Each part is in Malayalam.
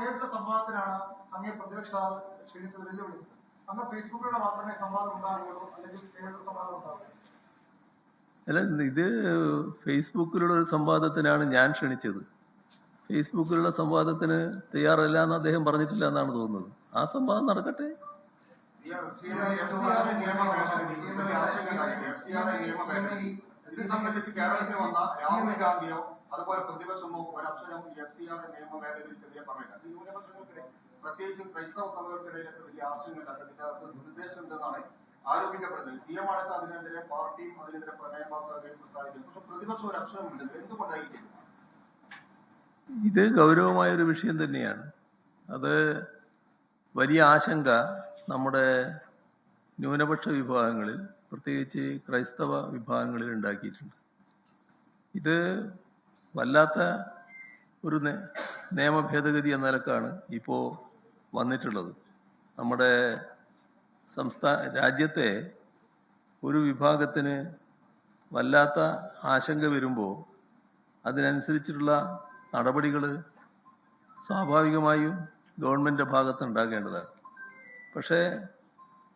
നേരിട്ട സംവാദത്തിനാണ് അങ്ങേ പ്രതിപക്ഷ ക്ഷണിച്ചത്, വെല്ലുവിളിച്ചത്. അങ്ങ് ഫേസ്ബുക്കിലൂടെ മാത്രമേ സംവാദം ഉണ്ടാവുകയുള്ളൂ, അല്ലെങ്കിൽ നേരിട്ട് സംവാദം ഉണ്ടാവുക? അല്ല, ഇത് ഫേസ്ബുക്കിലുള്ള ഒരു സംവാദത്തിനാണ് ഞാൻ ക്ഷണിച്ചത്. ഫേസ്ബുക്കിലുള്ള സംവാദത്തിന് തയ്യാറല്ല എന്ന് അദ്ദേഹം പറഞ്ഞിട്ടില്ല എന്നാണ് തോന്നുന്നത്. ആ സംവാദം നടക്കട്ടെ. ഇത് സംബന്ധിച്ച് കേരളത്തിൽ വന്ന രാഹുൽ ഗാന്ധിയോ അതുപോലെ പ്രതിപക്ഷമോ ഒരക്ഷരം FCR നിയമ ഭേദഗതിക്കെതിരെ പറഞ്ഞില്ല. ന്യൂനപക്ഷങ്ങൾക്കിടെ പ്രത്യേകിച്ചും ക്രൈസ്തവ സഭകൾക്കിടയിലൊക്കെ വലിയ ആശങ്കയുണ്ടാക്കി നിർദ്ദേശം ഉണ്ടെന്നാണ് ആരോപിക്കപ്പെടുന്നത്. CM അടക്കം അതിനെതിരെ പാർട്ടിയും അതിനെതിരെ പ്രമേയം പാസ്സാക്കുകയും പ്രസ്താവിക്കുന്നു. പക്ഷെ പ്രതിപക്ഷം ഒരു അക്ഷരമില്ല. എന്തുകൊണ്ടായിരിക്കും? ഇത് ഗൗരവമായൊരു വിഷയം തന്നെയാണ്. അത് വലിയ ആശങ്ക നമ്മുടെ ന്യൂനപക്ഷ വിഭാഗങ്ങളിൽ, പ്രത്യേകിച്ച് ക്രൈസ്തവ വിഭാഗങ്ങളിൽ ഉണ്ടാക്കിയിട്ടുണ്ട്. ഇത് വല്ലാത്ത ഒരു നിയമ ഭേദഗതി എന്ന നിലക്കാണ് ഇപ്പോൾ വന്നിട്ടുള്ളത്. നമ്മുടെ രാജ്യത്തെ ഒരു വിഭാഗത്തിന് വല്ലാത്ത ആശങ്ക വരുമ്പോൾ അതിനനുസരിച്ചിട്ടുള്ള നടപടികൾ സ്വാഭാവികമായും ഗവൺമെൻറ് ഭാഗത്ത് ഉണ്ടാകേണ്ടതാണ്. പക്ഷേ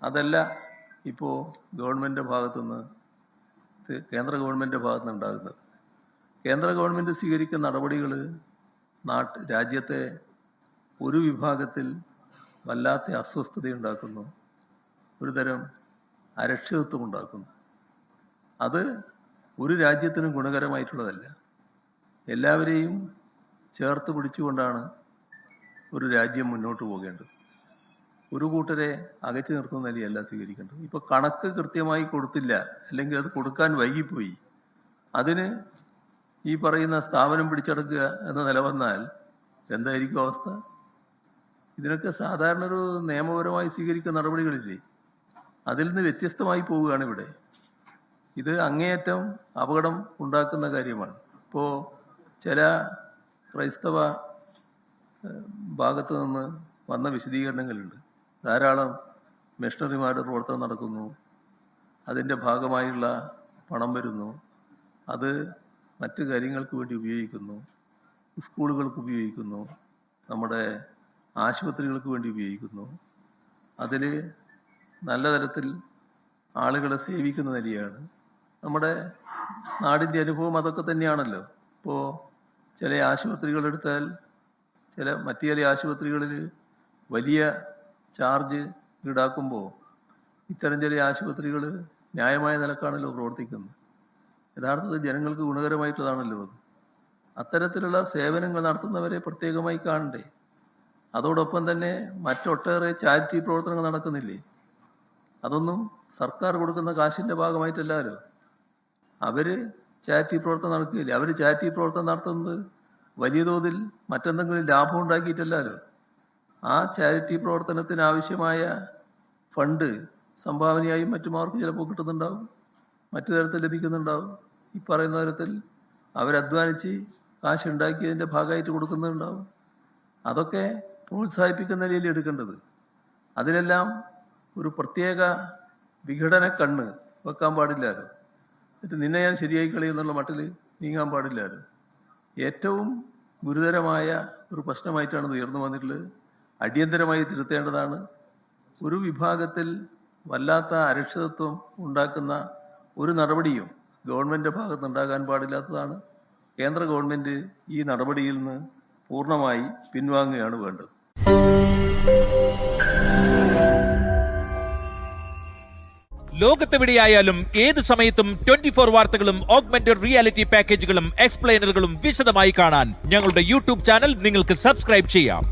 അതല്ല ഇപ്പോൾ ഗവൺമെൻറ് ഭാഗത്തുനിന്ന്, കേന്ദ്ര ഗവൺമെൻറ് ഭാഗത്തുനിന്ന് ഉണ്ടാകുന്നത്. കേന്ദ്ര ഗവൺമെൻറ് സ്വീകരിക്കുന്ന നടപടികൾ രാജ്യത്തെ ഒരു വിഭാഗത്തിൽ വല്ലാത്ത അസ്വസ്ഥതയുണ്ടാക്കുന്നു, ഒരു തരം അരക്ഷിതത്വം ഉണ്ടാക്കുന്നു. അത് ഒരു രാജ്യത്തിനും ഗുണകരമായിട്ടുള്ളതല്ല. എല്ലാവരെയും ചേർത്ത് പിടിച്ചുകൊണ്ടാണ് ഒരു രാജ്യം മുന്നോട്ട് പോകേണ്ടത്. ഒരു കൂട്ടരെ അകറ്റി നിർത്തുന്ന നിലയല്ല സ്വീകരിക്കേണ്ടത്. ഇപ്പോൾ കണക്ക് കൃത്യമായി കൊടുത്തില്ല, അല്ലെങ്കിൽ അത് കൊടുക്കാൻ വൈകിപ്പോയി, അതിന് ഈ പറയുന്ന സ്ഥാപനം പിടിച്ചെടുക്കുക എന്ന നില വന്നാൽ എന്തായിരിക്കും അവസ്ഥ? ഇതിനൊക്കെ സാധാരണ ഒരു നിയമപരമായി സ്വീകരിക്കുന്ന നടപടികളില്ലേ, അതിൽ നിന്ന് വ്യത്യസ്തമായി പോവുകയാണ് ഇവിടെ. ഇത് അങ്ങേയറ്റം അപകടം ഉണ്ടാക്കുന്ന കാര്യമാണ്. ഇപ്പോൾ ചില ക്രൈസ്തവ ഭാഗത്ത് നിന്ന് വന്ന വിശദീകരണങ്ങളുണ്ട്. ധാരാളം മിഷണറിമാരുടെ പ്രവർത്തനം നടക്കുന്നു, അതിൻ്റെ ഭാഗമായുള്ള പണം വരുന്നു, അത് മറ്റു കാര്യങ്ങൾക്ക് വേണ്ടി ഉപയോഗിക്കുന്നു, സ്കൂളുകൾക്ക് ഉപയോഗിക്കുന്നു, നമ്മുടെ ആശുപത്രികൾക്ക് വേണ്ടി ഉപയോഗിക്കുന്നു. അതിൽ നല്ല തരത്തിൽ ആളുകളെ സേവിക്കുന്ന നിലയാണ്. നമ്മുടെ നാടിൻ്റെ അനുഭവം അതൊക്കെ തന്നെയാണല്ലോ. ഇപ്പോൾ ചില ആശുപത്രികളെടുത്താൽ മറ്റു ചില ആശുപത്രികളിൽ വലിയ ചാർജ് ഈടാക്കുമ്പോൾ ഇത്തരം ചില ആശുപത്രികൾ ന്യായമായ നിലക്കാണല്ലോ പ്രവർത്തിക്കുന്നത്. യഥാർത്ഥത്തിൽ ജനങ്ങൾക്ക് ഗുണകരമായിട്ടതാണല്ലോ അത്. അത്തരത്തിലുള്ള സേവനങ്ങൾ നടത്തുന്നവരെ പ്രത്യേകമായി കാണണ്ടേ? അതോടൊപ്പം തന്നെ മറ്റൊട്ടേറെ ചാരിറ്റി പ്രവർത്തനങ്ങൾ നടക്കുന്നില്ലേ? അതൊന്നും സർക്കാർ കൊടുക്കുന്ന കാശിൻ്റെ ഭാഗമായിട്ടല്ലല്ലോ. അവർ ചാരിറ്റി പ്രവർത്തനം നടക്കുകയില്ലേ? അവർ ചാരിറ്റി പ്രവർത്തനം നടത്തുന്നത് വലിയ തോതിൽ മറ്റെന്തെങ്കിലും ലാഭം ഉണ്ടാക്കിയിട്ടല്ലല്ലോ. ആ ചാരിറ്റി പ്രവർത്തനത്തിന് ആവശ്യമായ ഫണ്ട് സംഭാവനയായും മറ്റുമാർക്ക് ചിലപ്പോൾ കിട്ടുന്നുണ്ടാവും, മറ്റു തരത്തിൽ ലഭിക്കുന്നുണ്ടാവും. ഈ പറയുന്ന തരത്തിൽ അവരധ്വാനിച്ച് കാശുണ്ടാക്കിയതിൻ്റെ ഭാഗമായിട്ട് കൊടുക്കുന്നുണ്ടാവും. അതൊക്കെ പ്രോത്സാഹിപ്പിക്കുന്ന നിലയിൽ എടുക്കേണ്ടത്. അതിലെല്ലാം ഒരു പ്രത്യേക വിഘടന കണ്ണ് വെക്കാൻ പാടില്ലാലോ. എന്നിട്ട് നിന്നെ ഞാൻ ശരിയായി കളയുന്നുള്ള മട്ടിൽ നീങ്ങാൻ പാടില്ലാലോ. ഏറ്റവും ഗുരുതരമായ ഒരു പ്രശ്നമായിട്ടാണ് ഉയർന്നു വന്നിട്ടുള്ളത്. അടിയന്തരമായി തിരുത്തേണ്ടതാണ്. ഒരു വിഭാഗത്തിൽ വല്ലാത്ത അരക്ഷിതത്വം ഉണ്ടാക്കുന്ന ഒരു നടപടിയും ഗവൺമെൻറ് ഭാഗത്ത് ഉണ്ടാകാൻ പാടില്ലാത്തതാണ്. കേന്ദ്ര ഗവൺമെൻറ് ഈ നടപടിയിൽ നിന്ന് പൂർണ്ണമായി പിൻവാങ്ങുകയാണ് വേണ്ടത്. ലോകത്തെവിടെയായാലും ഏത് സമയത്തും 24 വാർത്തകളും ഓഗ്മെന്റഡ് റിയാലിറ്റി പാക്കേജുകളും എക്സ്പ്ലെയിനറുകളും വിശദമായി കാണാൻ ഞങ്ങളുടെ യൂട്യൂബ് ചാനൽ നിങ്ങൾക്ക് സബ്സ്ക്രൈബ് ചെയ്യാം.